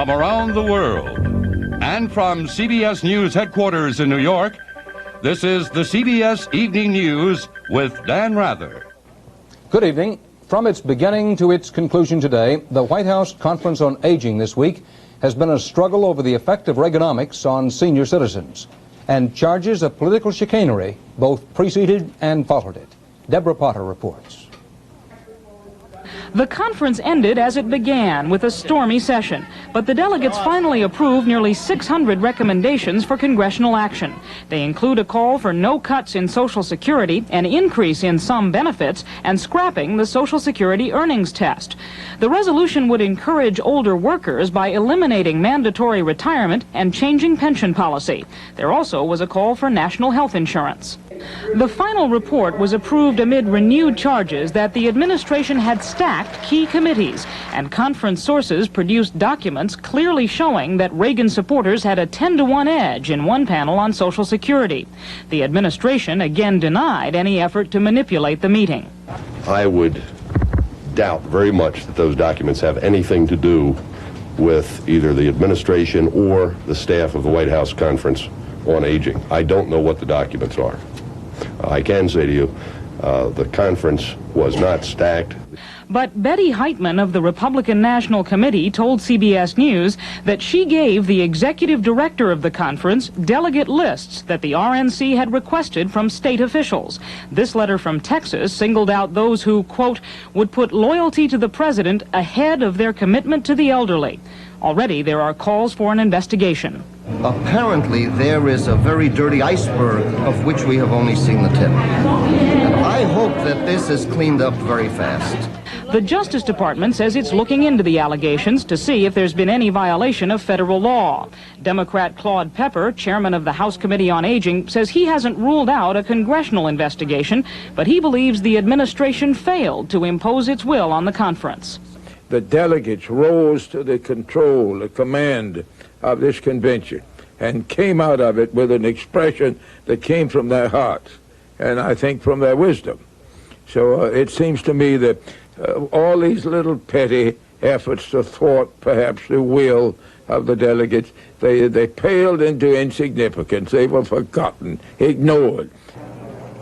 from around the world. And from CBS News headquarters in New York, this is the CBS Evening News with Dan Rather. Good evening. From its beginning to its conclusion today, the White House Conference on Aging this week has been a struggle over the effect of Reaganomics on senior citizens, and charges of political chicanery both preceded and followed it. Deborah Potter reports. The conference ended as it began, with a stormy session, but the delegates finally approved nearly 600 recommendations for congressional action. They include a call for no cuts in Social Security, an increase in some benefits, and scrapping the Social Security earnings test. The resolution would encourage older workers by eliminating mandatory retirement and changing pension policy. There also was a call for national health insurance. The final report was approved amid renewed charges that the administration had stacked key committees, and conference sources produced documents clearly showing that Reagan supporters had a 10-to-1 edge in one panel on Social Security. The administration again denied any effort to manipulate the meeting. I would doubt very much that those documents have anything to do with either the administration or the staff of the White House Conference on Aging. I don't know what the documents are. I can say to you, the conference was not stacked. But Betty Heitman of the Republican National Committee told CBS News that she gave the executive director of the conference delegate lists that the RNC had requested from state officials. This letter from Texas singled out those who, quote, would put loyalty to the president ahead of their commitment to the elderly. Already there are calls for an investigation. Apparently there is a very dirty iceberg of which we have only seen the tip. And I hope that this is cleaned up very fast. The Justice Department says it's looking into the allegations to see if there's been any violation of federal law. Democrat Claude Pepper, chairman of the House Committee on Aging, says he hasn't ruled out a congressional investigation, but he believes the administration failed to impose its will on the conference. The delegates rose to the control, the command of this convention, and came out of it with an expression that came from their hearts, and I think from their wisdom. So it seems to me that all these little petty efforts to thwart perhaps the will of the delegates, they paled into insignificance. They were forgotten, ignored.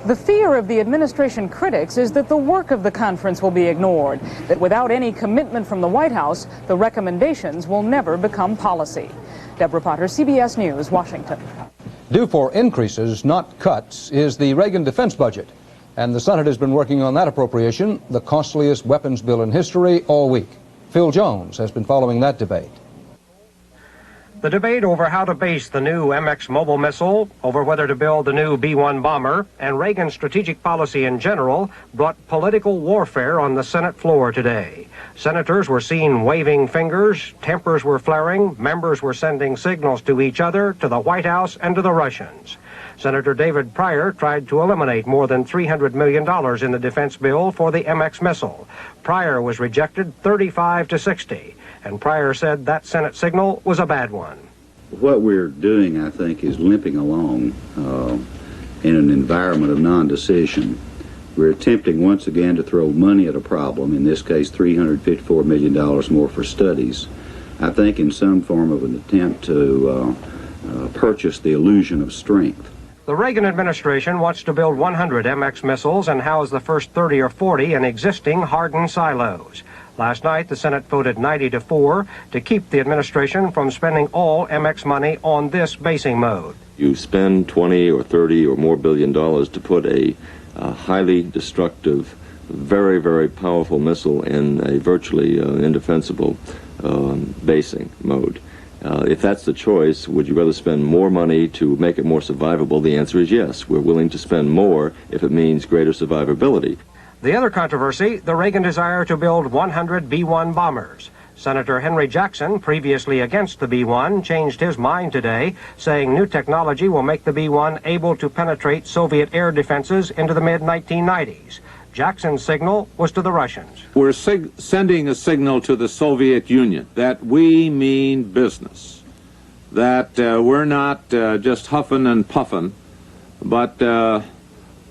The fear of the administration critics is that the work of the conference will be ignored, that without any commitment from the White House, the recommendations will never become policy. Deborah Potter, CBS News, Washington. Due for increases, not cuts, is the Reagan defense budget. And the Senate has been working on that appropriation, the costliest weapons bill in history, all week. Phil Jones has been following that debate. The debate over how to base the new MX mobile missile, over whether to build the new B-1 bomber, and Reagan's strategic policy in general brought political warfare on the Senate floor today. Senators were seen waving fingers, tempers were flaring, members were sending signals to each other, to the White House, and to the Russians. Senator David Pryor tried to eliminate more than $300 million in the defense bill for the MX missile. Pryor was rejected 35-60. And Pryor said that Senate signal was a bad one. What we're doing, I think, is limping along in an environment of non-decision. We're attempting once again to throw money at a problem, in this case $354 million more for studies, I think in some form of an attempt to purchase the illusion of strength. The Reagan administration wants to build 100 MX missiles and house the first 30 or 40 in existing hardened silos. Last night, the Senate voted 90-4 to keep the administration from spending all MX money on this basing mode. You spend 20 or 30 or more $billion to put a highly destructive, very, very powerful missile in a virtually indefensible basing mode. If that's the choice, would you rather spend more money to make it more survivable? The answer is yes. We're willing to spend more if it means greater survivability. The other controversy, the Reagan desire to build 100 B-1 bombers. Senator Henry Jackson, previously against the B-1, changed his mind today, saying new technology will make the B-1 able to penetrate Soviet air defenses into the mid-1990s. Jackson's signal was to the Russians. We're sending a signal to the Soviet Union that we mean business, that we're not just huffing and puffing, but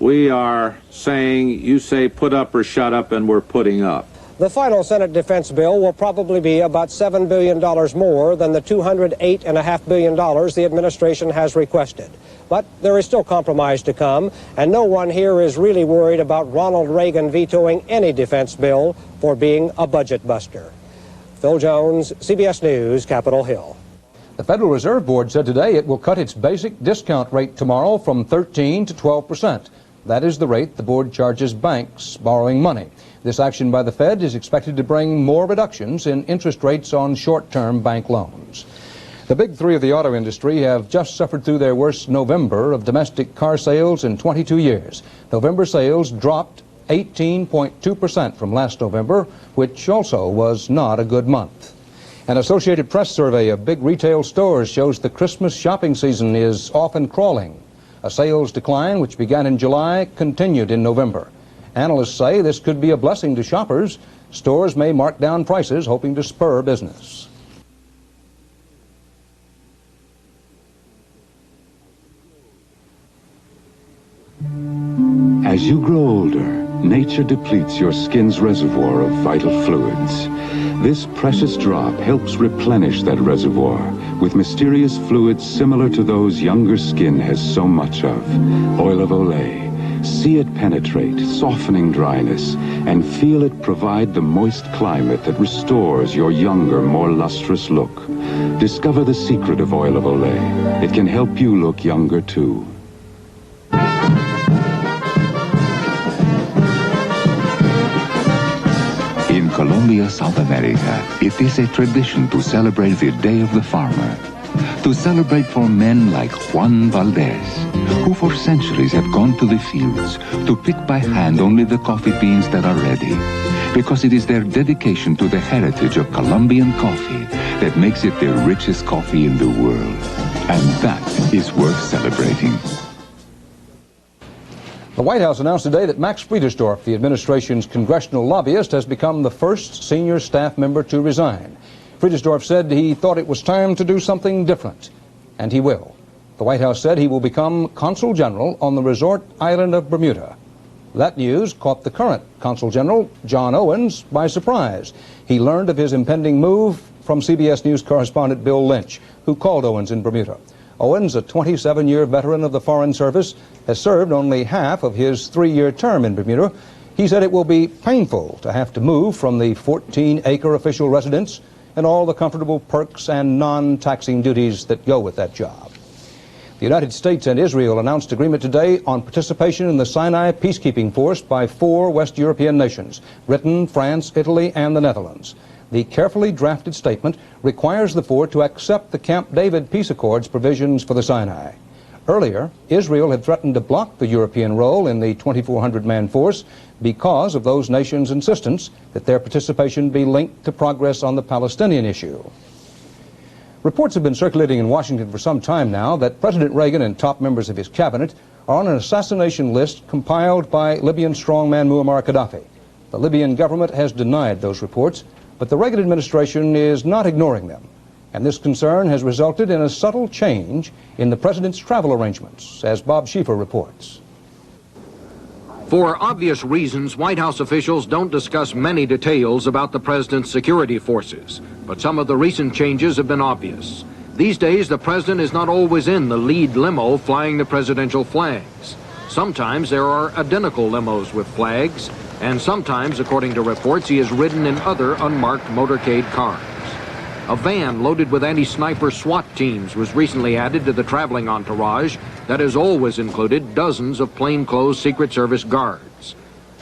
we are saying, you say put up or shut up, and we're putting up. The final Senate defense bill will probably be about $7 billion more than the $208.5 billion the administration has requested. But there is still compromise to come, and no one here is really worried about Ronald Reagan vetoing any defense bill for being a budget buster. Phil Jones, CBS News, Capitol Hill. The Federal Reserve Board said today it will cut its basic discount rate tomorrow from 13 to 12%. That is the rate the board charges banks borrowing money. This action by the Fed is expected to bring more reductions in interest rates on short-term bank loans. The big three of the auto industry have just suffered through their worst November of domestic car sales in 22 years. November sales dropped 18.2% from last November, which also was not a good month. An Associated Press survey of big retail stores shows the Christmas shopping season is often crawling. A sales decline, which began in July, continued in November. Analysts say this could be a blessing to shoppers. Stores may mark down prices, hoping to spur business. As you grow older, nature depletes your skin's reservoir of vital fluids. This precious drop helps replenish that reservoir with mysterious fluids similar to those younger skin has so much of. Oil of Olay. See it penetrate, softening dryness, and feel it provide the moist climate that restores your younger, more lustrous look. Discover the secret of Oil of Olay. It can help you look younger too. In Colombia, South America, it is a tradition to celebrate the Day of the Farmer. To celebrate for men like Juan Valdez, who for centuries have gone to the fields to pick by hand only the coffee beans that are ready, because it is their dedication to the heritage of Colombian coffee that makes it the richest coffee in the world. And that is worth celebrating. The White House announced today that Max Friedersdorf, the administration's congressional lobbyist, has become the first senior staff member to resign. Friedersdorf said he thought it was time to do something different, and he will. The White House said he will become Consul General on the resort island of Bermuda. That news caught the current Consul General, John Owens, by surprise. He learned of his impending move from CBS News correspondent Bill Lynch, who called Owens in Bermuda. Owens, a 27-year veteran of the Foreign Service, has served only half of his 3-year term in Bermuda. He said it will be painful to have to move from the 14-acre official residence and all the comfortable perks and non-taxing duties that go with that job. The United States and Israel announced agreement today on participation in the Sinai peacekeeping force by 4 West European nations, Britain, France, Italy, and the Netherlands. The carefully drafted statement requires the 4 to accept the Camp David peace accords provisions for the Sinai. Earlier, Israel had threatened to block the European role in the 2,400-man force because of those nations' insistence that their participation be linked to progress on the Palestinian issue. Reports have been circulating in Washington for some time now that President Reagan and top members of his cabinet are on an assassination list compiled by Libyan strongman Muammar Gaddafi. The Libyan government has denied those reports, but the Reagan administration is not ignoring them. And this concern has resulted in a subtle change in the president's travel arrangements, as Bob Schieffer reports. For obvious reasons, White House officials don't discuss many details about the president's security forces, but some of the recent changes have been obvious. These days, the president is not always in the lead limo flying the presidential flags. Sometimes there are identical limos with flags, and sometimes, according to reports, he is ridden in other unmarked motorcade cars. A van loaded with anti-sniper SWAT teams was recently added to the traveling entourage that has always included dozens of plainclothes Secret Service guards.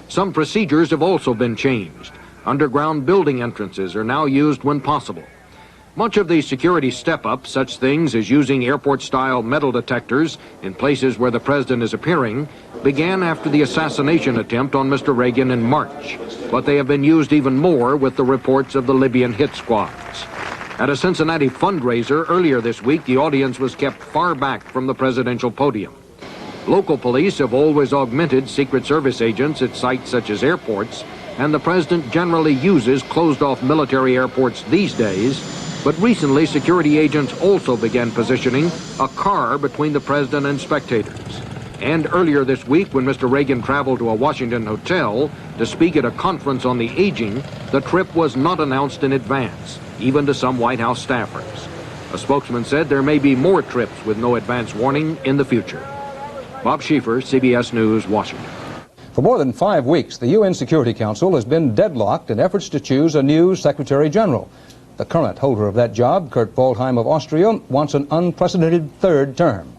Some procedures have also been changed. Underground building entrances are now used when possible. Much of the security step-up, such things as using airport-style metal detectors in places where the president is appearing, began after the assassination attempt on Mr. Reagan in March. But they have been used even more with the reports of the Libyan hit squads. At a Cincinnati fundraiser earlier this week, the audience was kept far back from the presidential podium. Local police have always augmented Secret Service agents at sites such as airports, and the president generally uses closed-off military airports these days, but recently security agents also began positioning a car between the president and spectators. And earlier this week, when Mr. Reagan traveled to a Washington hotel to speak at a conference on the aging, the trip was not announced in advance, even to some White House staffers. A spokesman said there may be more trips with no advance warning in the future. Bob Schieffer, CBS News, Washington. For more than 5 weeks, the UN Security Council has been deadlocked in efforts to choose a new Secretary General. The current holder of that job, Kurt Waldheim of Austria, wants an unprecedented third term.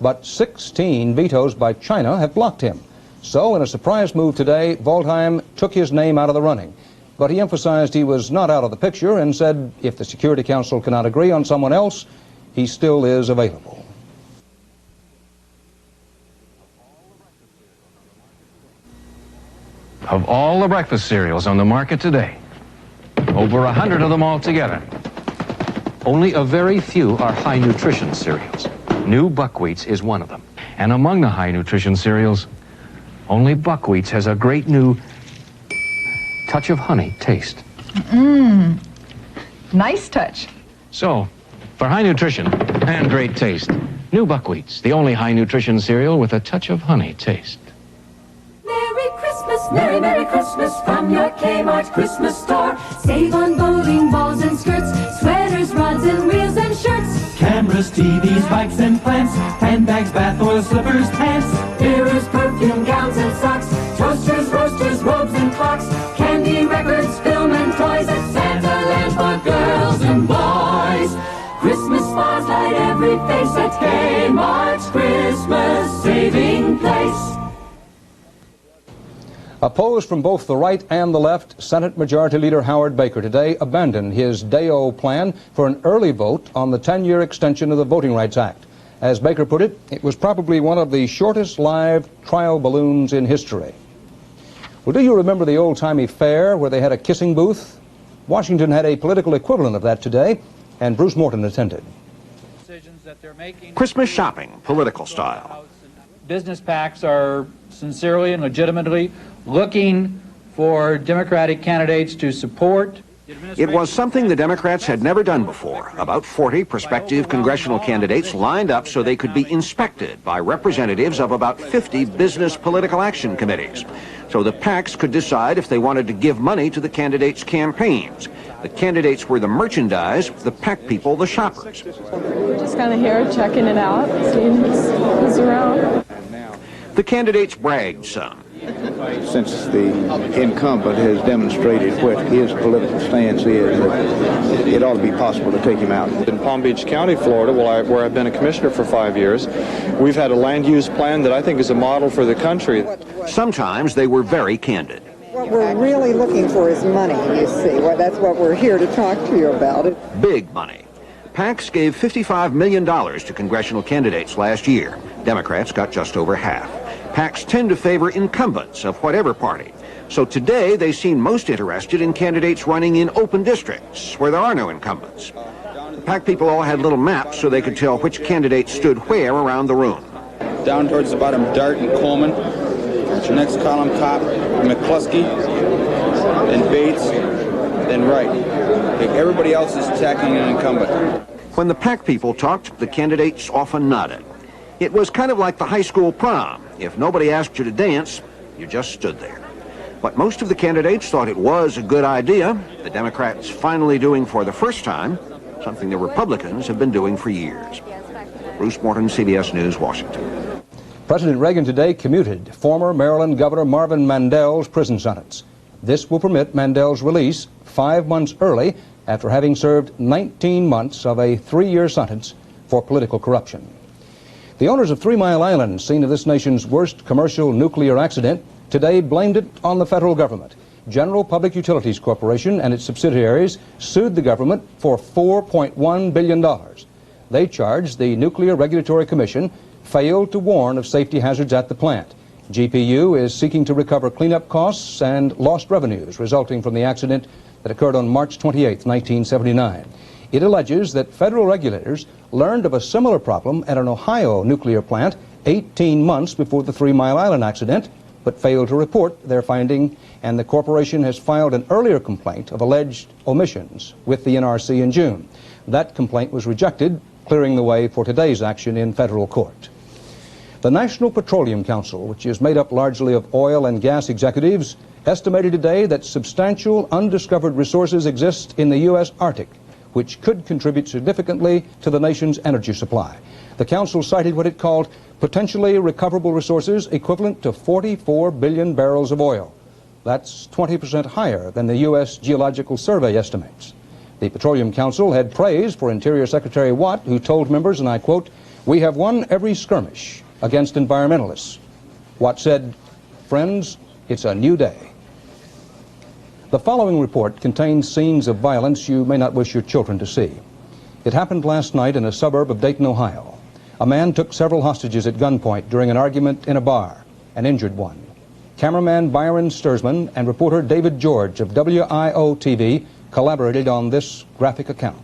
But 16 vetoes by China have blocked him. So, in a surprise move today, Waldheim took his name out of the running. But he emphasized he was not out of the picture and said if the Security Council cannot agree on someone else, he still is available. Of all the breakfast cereals on the market today, over 100 of them altogether, only a very few are high nutrition cereals. New Buckwheats is one of them. And among the high nutrition cereals, only Buckwheats has a great new touch of honey taste. Nice touch. So, for high nutrition and great taste, New Buckwheats, the only high nutrition cereal with a touch of honey taste. Merry Christmas, Merry Merry Christmas from your Kmart Christmas store. Save on bowling balls and skirts, sweaters, rods and reels and shirts. Cameras, TVs, bikes and plants, handbags, bath oil, slippers, pants, Mirrors, perfume, gowns and socks, toasters, roasters, robes and clocks, candy, records, film and toys, at Santa Land for girls and boys. Christmas stars light every face at Kmart's Christmas saving place. Opposed from both the right and the left, Senate Majority Leader Howard Baker today abandoned his day-o plan for an early vote on the 10-year extension of the Voting Rights Act. As Baker put it, it was probably one of the shortest live trial balloons in history. Well, do you remember the old-timey fair where they had a kissing booth? Washington had a political equivalent of that today, and Bruce Morton attended. Christmas shopping, political style. Business PACs are sincerely and legitimately looking for Democratic candidates to support. It was something the Democrats had never done before. About 40 prospective congressional candidates lined up so they could be inspected by representatives of about 50 business political action committees. So the PACs could decide if they wanted to give money to the candidates' campaigns. The candidates were the merchandise, the PAC people the shoppers. Just kind of here checking it out, seeing who's around. The candidates bragged some. Since the incumbent has demonstrated what his political stance is, it ought to be possible to take him out. In Palm Beach County, Florida, where I've been a commissioner for 5 years, we've had a land use plan that I think is a model for the country. Sometimes they were very candid. What we're really looking for is money, you see. Well, that's what we're here to talk to you about. Big money. PACs gave $55 million to congressional candidates last year. Democrats got just over half. PACs tend to favor incumbents of whatever party. So today they seem most interested in candidates running in open districts where there are no incumbents. The PAC people all had little maps so they could tell which candidate stood where around the room. Down towards the bottom, Dart and Coleman. Next column, top, McCluskey, then Bates, then Wright. Okay, everybody else is attacking an incumbent. When the PAC people talked, the candidates often nodded. It was kind of like the high school prom. If nobody asked you to dance, you just stood there. But most of the candidates thought it was a good idea. The Democrats finally doing for the first time something the Republicans have been doing for years. Bruce Morton, CBS News, Washington. President Reagan today commuted former Maryland Governor Marvin Mandel's prison sentence. This will permit Mandel's release 5 months early after having served 19 months of a 3-year sentence for political corruption. The owners of 3 Mile Island, scene of this nation's worst commercial nuclear accident, today blamed it on the federal government. General Public Utilities Corporation and its subsidiaries sued the government for $4.1 billion. They charged the Nuclear Regulatory Commission failed to warn of safety hazards at the plant. GPU is seeking to recover cleanup costs and lost revenues resulting from the accident that occurred on March 28, 1979. It alleges that federal regulators learned of a similar problem at an Ohio nuclear plant 18 months before the 3 Mile Island accident, but failed to report their finding, and the corporation has filed an earlier complaint of alleged omissions with the NRC in June. That complaint was rejected, clearing the way for today's action in federal court. The National Petroleum Council, which is made up largely of oil and gas executives, estimated today that substantial undiscovered resources exist in the U.S. Arctic, which could contribute significantly to the nation's energy supply. The council cited what it called potentially recoverable resources equivalent to 44 billion barrels of oil. That's 20% higher than the U.S. Geological Survey estimates. The Petroleum Council had praise for Interior Secretary Watt, who told members, and I quote, "We have won every skirmish against environmentalists." Watt said, "Friends, it's a new day." The following report contains scenes of violence you may not wish your children to see. It happened last night in a suburb of Dayton, Ohio. A man took several hostages at gunpoint during an argument in a bar and injured one. Cameraman Byron Sturzman and reporter David George of WIO-TV collaborated on this graphic account.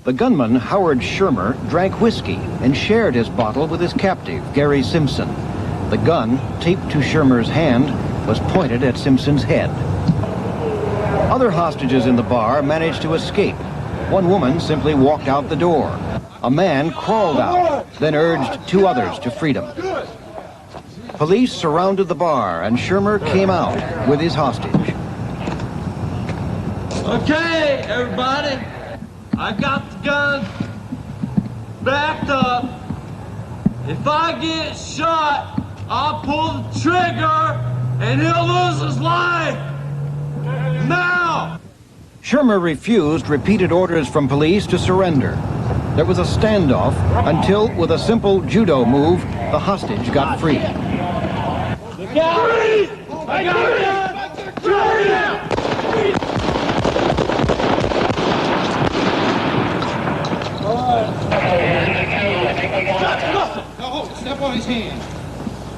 The gunman, Howard Shermer, drank whiskey and shared his bottle with his captive, Gary Simpson. The gun, taped to Shermer's hand, was pointed at Simpson's head. Other hostages in the bar managed to escape. One woman simply walked out the door. A man crawled out, then urged two others to freedom. Police surrounded the bar, and Shermer came out with his hostage. Okay, everybody, I got the gun backed up. If I get shot, I'll pull the trigger and he'll lose his life. Now! Shermer refused repeated orders from police to surrender. There was a standoff until, with a simple judo move, the hostage got free. Freeze! I got it! Freeze! Step on his hand.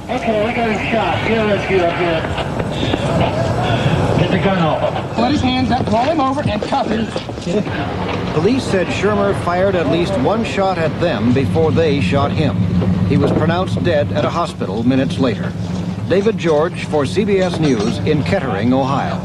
Okay, I got his shot. Yeah, let's get up here. Get the gun off. Let his hands up, roll him over, and cuff him. Police said Shermer fired at least one shot at them before they shot him. He was pronounced dead at a hospital minutes later. David George for CBS News in Kettering, Ohio.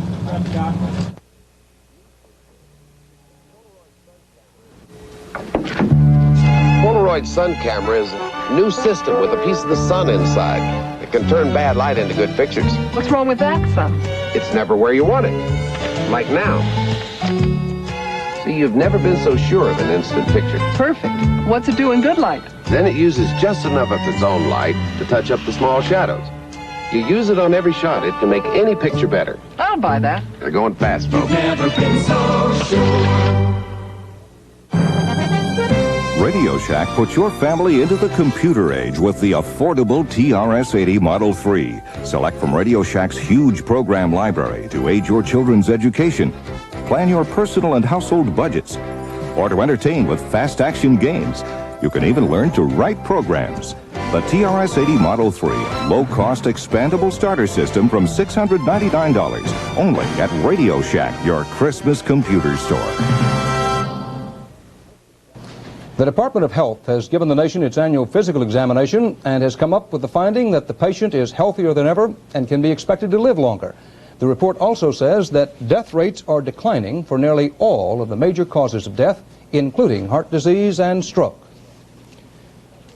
Polaroid sun camera is a new system with a piece of the sun inside. It can turn bad light into good pictures. What's wrong with that, son? It's never where you want it. Like now. See, you've never been so sure of an instant picture. Perfect. What's it do in good light? Then it uses just enough of its own light to touch up the small shadows. You use it on every shot, it can make any picture better. I'll buy that. They're going fast, folks. Never been so sure. Radio Shack puts your family into the computer age with the affordable TRS-80 Model 3. Select from Radio Shack's huge program library to aid your children's education. Plan your personal and household budgets. Or to entertain with fast-action games. You can even learn to write programs. The TRS-80 Model 3, low-cost expandable starter system from $699. Only at Radio Shack, your Christmas computer store. The Department of Health has given the nation its annual physical examination and has come up with the finding that the patient is healthier than ever and can be expected to live longer. The report also says that death rates are declining for nearly all of the major causes of death, including heart disease and stroke.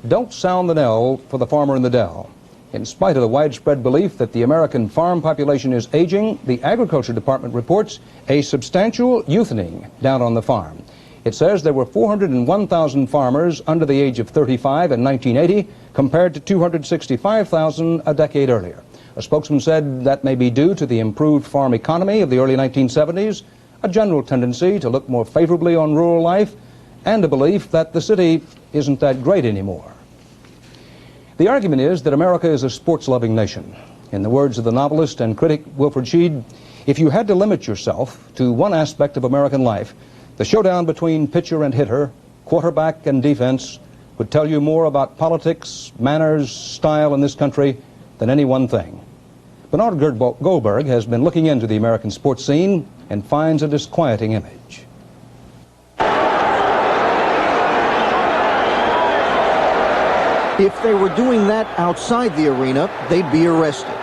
Don't sound the knell for the farmer in the dell. In spite of the widespread belief that the American farm population is aging, the Agriculture Department reports a substantial youthening down on the farm. It says there were 401,000 farmers under the age of 35 in 1980 compared to 265,000 a decade earlier. A spokesman said that may be due to the improved farm economy of the early 1970s, a general tendency to look more favorably on rural life, and a belief that the city isn't that great anymore. The argument is that America is a sports-loving nation. In the words of the novelist and critic Wilfred Sheed, if you had to limit yourself to one aspect of American life, the showdown between pitcher and hitter, quarterback and defense, would tell you more about politics, manners, style in this country than any one thing. Bernard Goldberg has been looking into the American sports scene and finds a disquieting image. If they were doing that outside the arena, they'd be arrested.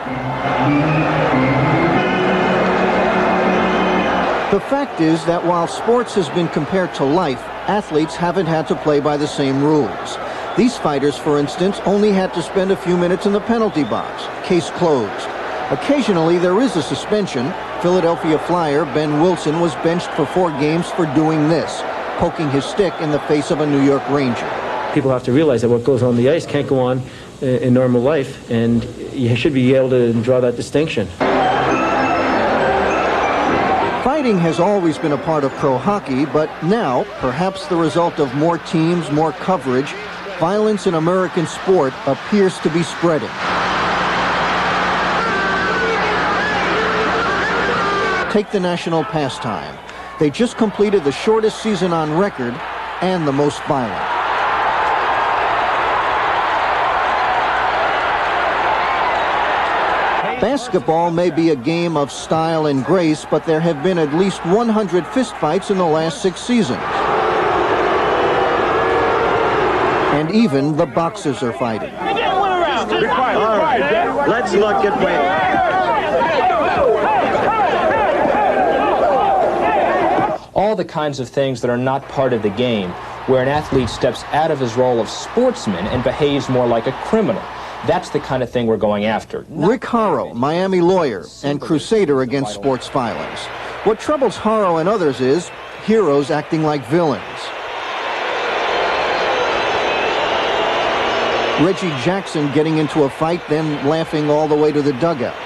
The fact is that while sports has been compared to life, athletes haven't had to play by the same rules. These fighters, for instance, only had to spend a few minutes in the penalty box. Case closed. Occasionally, there is a suspension. Philadelphia Flyer Ben Wilson was benched for 4 games for doing this, poking his stick in the face of a New York Ranger. People have to realize that what goes on the ice can't go on in normal life, and you should be able to draw that distinction. Fighting has always been a part of pro hockey, but now, perhaps the result of more teams, more coverage, violence in American sport appears to be spreading. Take the national pastime. They just completed the shortest season on record and the most violent. Basketball may be a game of style and grace, but there have been at least 100 fistfights in the last 6 seasons. And even the boxers are fighting. Be quiet. All right. Let's look at all the kinds of things that are not part of the game, where an athlete steps out of his role of sportsman and behaves more like a criminal. That's the kind of thing we're going after. Rick Harrow, Miami lawyer and crusader against sports violence. What troubles Harrow and others is heroes acting like villains. Reggie Jackson getting into a fight, then laughing all the way to the dugout.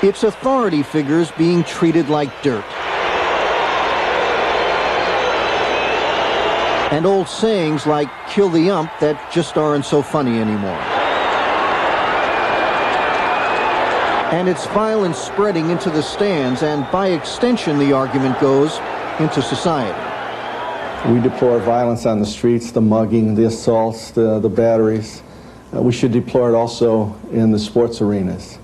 It's authority figures being treated like dirt. And old sayings like kill the ump that just aren't so funny anymore. And it's violence spreading into the stands and, by extension, the argument goes, into society. We deplore violence on the streets, the mugging, the assaults, the batteries. We should deplore it also in the sports arenas.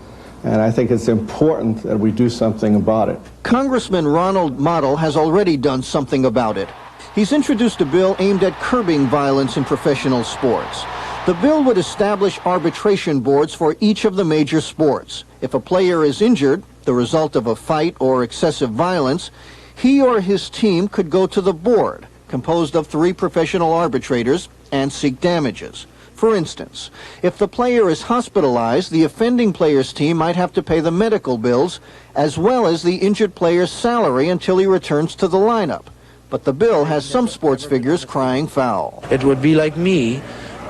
And I think it's important that we do something about it. Congressman Ronald Model has already done something about it. He's introduced a bill aimed at curbing violence in professional sports. The bill would establish arbitration boards for each of the major sports. If a player is injured, the result of a fight or excessive violence, he or his team could go to the board, composed of 3 professional arbitrators, and seek damages. For instance, if the player is hospitalized, the offending player's team might have to pay the medical bills, as well as the injured player's salary until he returns to the lineup. But the bill has some sports figures crying foul. It would be like me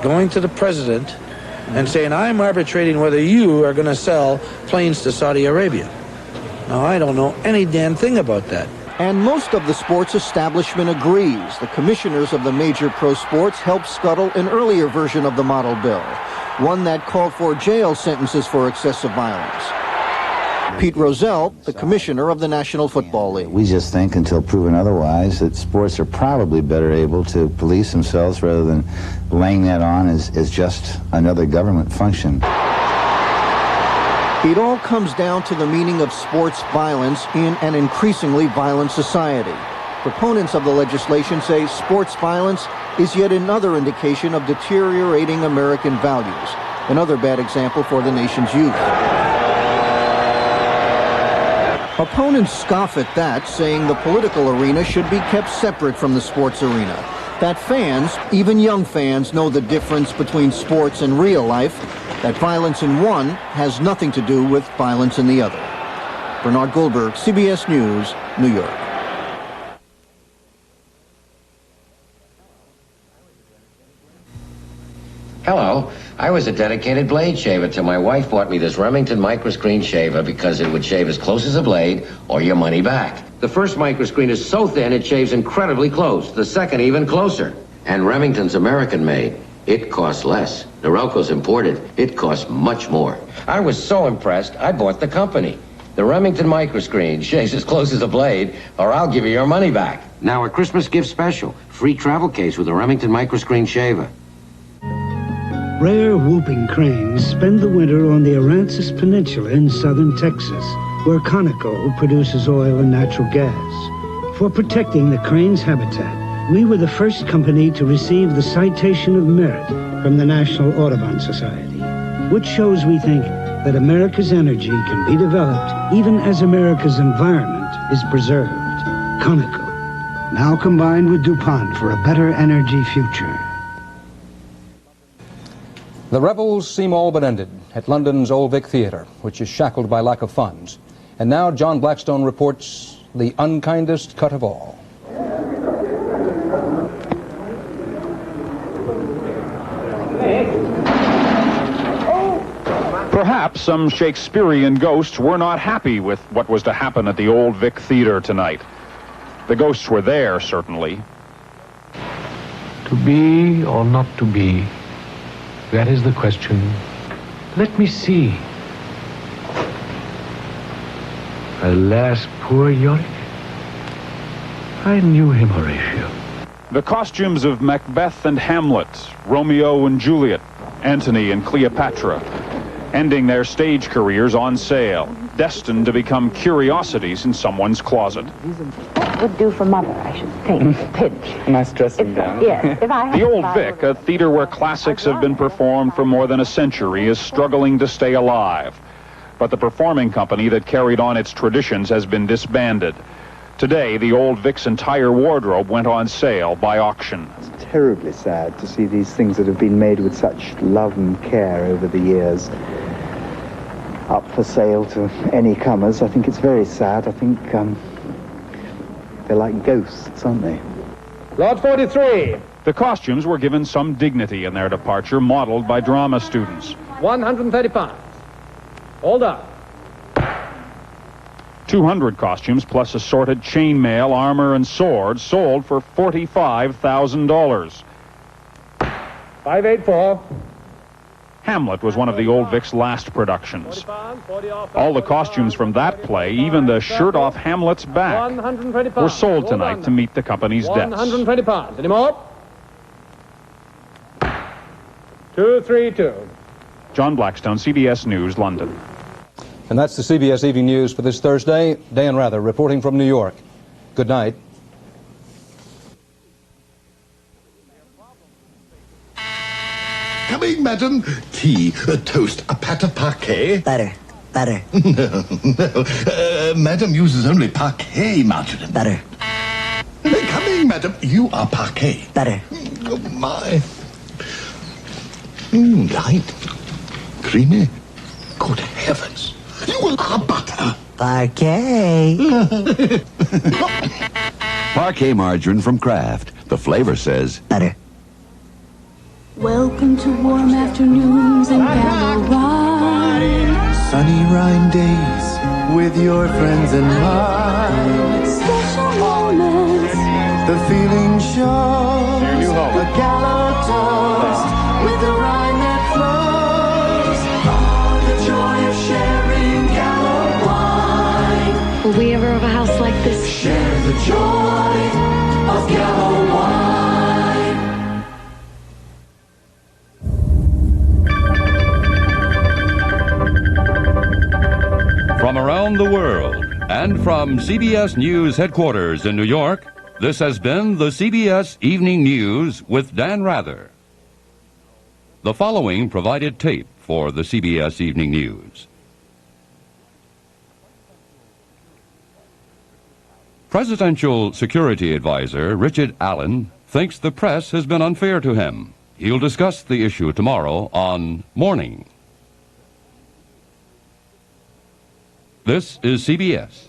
going to the president and saying, I'm arbitrating whether you are going to sell planes to Saudi Arabia. Now, I don't know any damn thing about that. And most of the sports establishment agrees. The commissioners of the major pro sports helped scuttle an earlier version of the model bill, one that called for jail sentences for excessive violence. Pete Rozelle, the commissioner of the National Football League. We just think, until proven otherwise, that sports are probably better able to police themselves rather than laying that on as just another government function. It all comes down to the meaning of sports violence in an increasingly violent society. Proponents of the legislation say sports violence is yet another indication of deteriorating American values, another bad example for the nation's youth. Opponents scoff at that, saying the political arena should be kept separate from the sports arena. That fans, even young fans, know the difference between sports and real life, that violence in one has nothing to do with violence in the other. Bernard Goldberg, CBS News, New York. Hello. I was a dedicated blade shaver till my wife bought me this Remington microscreen shaver because it would shave as close as a blade or your money back. The first microscreen is so thin it shaves incredibly close. The second even closer. And Remington's American made. It costs less. Norelco's imported. It costs much more. I was so impressed, I bought the company. The Remington microscreen shaves as close as a blade, or I'll give you your money back. Now a Christmas gift special. Free travel case with a Remington microscreen shaver. Rare whooping cranes spend the winter on the Aransas Peninsula in southern Texas, where Conoco produces oil and natural gas. For protecting the crane's habitat, we were the first company to receive the Citation of Merit from the National Audubon Society, which shows we think that America's energy can be developed even as America's environment is preserved. Conoco, now combined with DuPont for a better energy future. The revels seem all but ended at London's Old Vic Theatre, which is shackled by lack of funds. And now John Blackstone reports the unkindest cut of all. Perhaps some Shakespearean ghosts were not happy with what was to happen at the Old Vic Theatre tonight. The ghosts were there, certainly. To be or not to be, that is the question. Let me see. Alas, poor Yorick. I knew him, Horatio. The costumes of Macbeth and Hamlet, Romeo and Juliet, Antony and Cleopatra, ending their stage careers on sale, destined to become curiosities in someone's closet. That would do for Mother, I should think. Pinch. Nice dressing down. Yes. If I had The Old Vic, a theater where classics have been performed for more than a century, is struggling to stay alive. But the performing company that carried on its traditions has been disbanded. Today, the Old Vic's entire wardrobe went on sale by auction. It's terribly sad to see these things that have been made with such love and care over the years up for sale to any comers. I think it's very sad. I think they're like ghosts, aren't they? Lot 43. The costumes were given some dignity in their departure, modeled by drama students. 130 pounds. Hold up. 200 costumes plus assorted chainmail, armor, and swords sold for $45,000. 584. Hamlet was one of the Old Vic's last productions. All the costumes from that play, even the shirt off Hamlet's back, were sold tonight to meet the company's debts. 120 pounds. Any more? 232. John Blackstone, CBS News, London. And that's the CBS Evening News for this Thursday. Dan Rather reporting from New York. Good night. Coming, madam. Tea, a toast, a pat of parquet. Butter. No. Madam uses only parquet margarine. Butter. Coming, madam. You are parquet. Butter. Oh, my. Light. Creamy. Good heavens. You are butter. Parquet. Parquet margarine from Kraft. The flavor says butter. Welcome to warm afternoons and gallow wine. Sunny Rhine days with your friends and mine. Special moments. The feeling shows. A gallow toast with the Rhine that flows. Oh, the joy of sharing gallow wine. Will we ever have a house like this? Share the joy of gallow wine. From around the world and from CBS News headquarters in New York, this has been the CBS Evening News with Dan Rather. The following provided tape for the CBS Evening News. Presidential Security Advisor Richard Allen thinks the press has been unfair to him. He'll discuss the issue tomorrow on Morning. This is CBS.